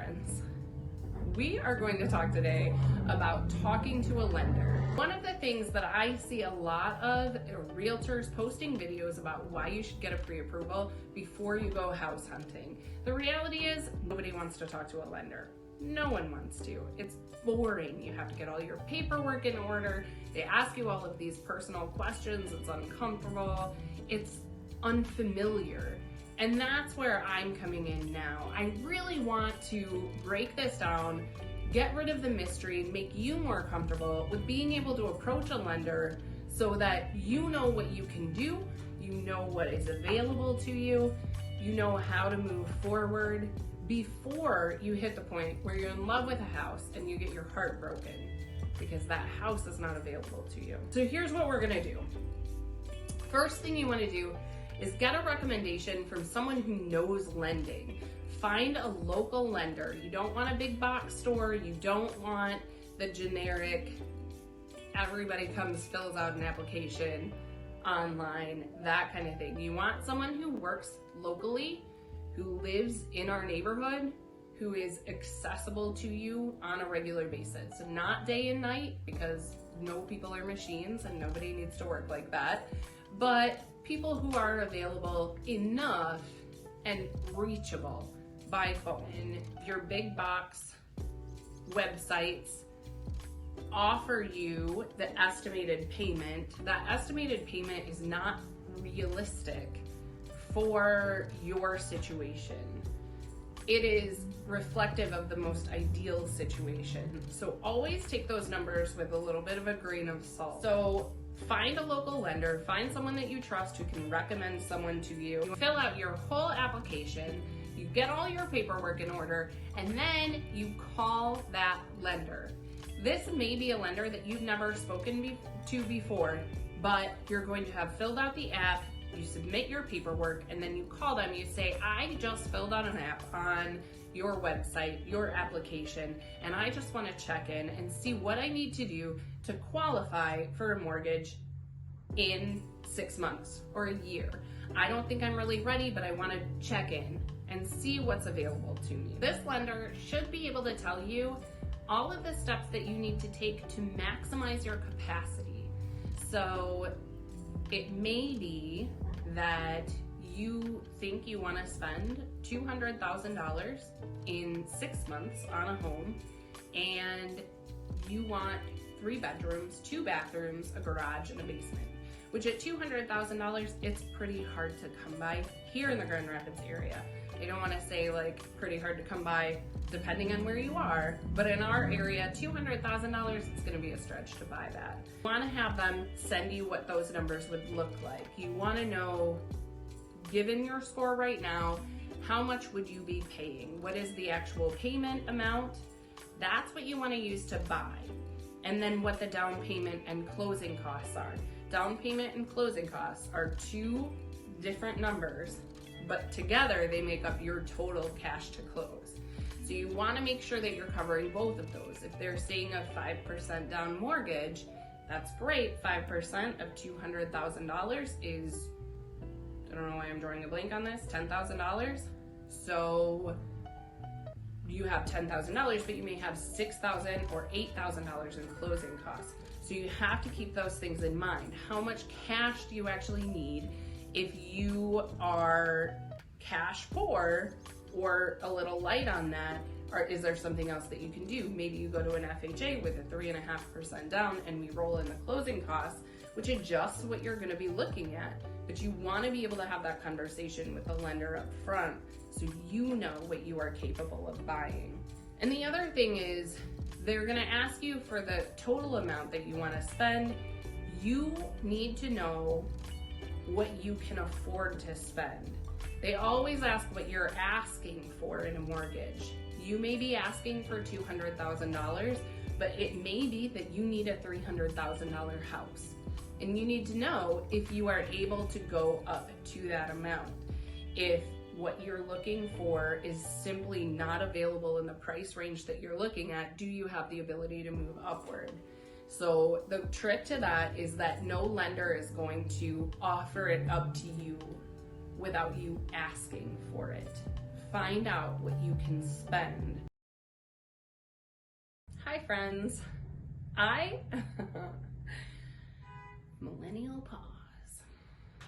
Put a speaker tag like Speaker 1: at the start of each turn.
Speaker 1: friends. We are going to talk today about talking to a lender. One of the things that I see a lot of are realtors posting videos about why you should get a pre-approval before you go house hunting. The reality is nobody wants to talk to a lender. No one wants to. It's boring. You have to get all your paperwork in order. They ask you all of these personal questions. It's uncomfortable. It's unfamiliar. And that's where I'm coming in now. I really want to break this down, get rid of the mystery, make you more comfortable with being able to approach a lender so that you know what you can do, you know what is available to you, you know how to move forward before you hit the point where you're in love with a house and you get your heart broken because that house is not available to you. So here's what we're gonna do. First thing you wanna do is get a recommendation from someone who knows lending. Find a local lender. You don't want a big box store. You don't want the generic, everybody comes, fills out an application online, that kind of thing. You want someone who works locally, who lives in our neighborhood, who is accessible to you on a regular basis. Not day and night, because no people are machines and nobody needs to work like that, but people who are available enough and reachable by phone. And your big box websites offer you the estimated payment. That estimated payment is not realistic for your situation. It is reflective of the most ideal situation. So always take those numbers with a little bit of a grain of salt. So find a local lender, find someone that you trust who can recommend someone to you. You fill out your whole application, you get all your paperwork in order, and then you call that lender. This may be a lender that you've never spoken to before, but you're going to have filled out the app, you submit your paperwork, and then you call them, you say, I just filled out an app on your website, your application, and I just want to check in and see what I need to do to qualify for a mortgage in 6 months or a year. I don't think I'm really ready, but I want to check in and see what's available to me. This lender should be able to tell you all of the steps that you need to take to maximize your capacity. So it may be that you think you want to spend $200,000 in 6 months on a home, and you want 3 bedrooms, 2 bathrooms, a garage, and a basement, which at $200,000, it's pretty hard to come by here in the Grand Rapids area. I don't want to say like pretty hard to come by depending on where you are, but in our area, $200,000, it's going to be a stretch to buy that. You want to have them send you what those numbers would look like. You want to know, given your score right now, how much would you be paying? What is the actual payment amount? That's what you want to use to buy. And then what the down payment and closing costs are. Down payment and closing costs are 2 different numbers, but together they make up your total cash to close. So you want to make sure that you're covering both of those. If they're saying a 5% down mortgage, that's great. 5% of $200,000 is, I don't know why I'm drawing a blank on this, $10,000. So you have $10,000, but you may have $6,000 or $8,000 in closing costs. So you have to keep those things in mind. How much cash do you actually need? If you are cash poor or a little light on that, or is there something else that you can do? Maybe you go to an FHA with a 3.5% down and we roll in the closing costs, which adjusts what you're gonna be looking at. But you wanna be able to have that conversation with the lender up front so you know what you are capable of buying. And the other thing is, they're gonna ask you for the total amount that you wanna spend. You need to know what you can afford to spend. They always ask what you're asking for in a mortgage. You may be asking for $200,000, but it may be that you need a $300,000 house. And you need to know if you are able to go up to that amount. If what you're looking for is simply not available in the price range that you're looking at, do you have the ability to move upward? So the trick to that is that no lender is going to offer it up to you without you asking for it. Find out what you can spend Hi friends. I Millennial Pause.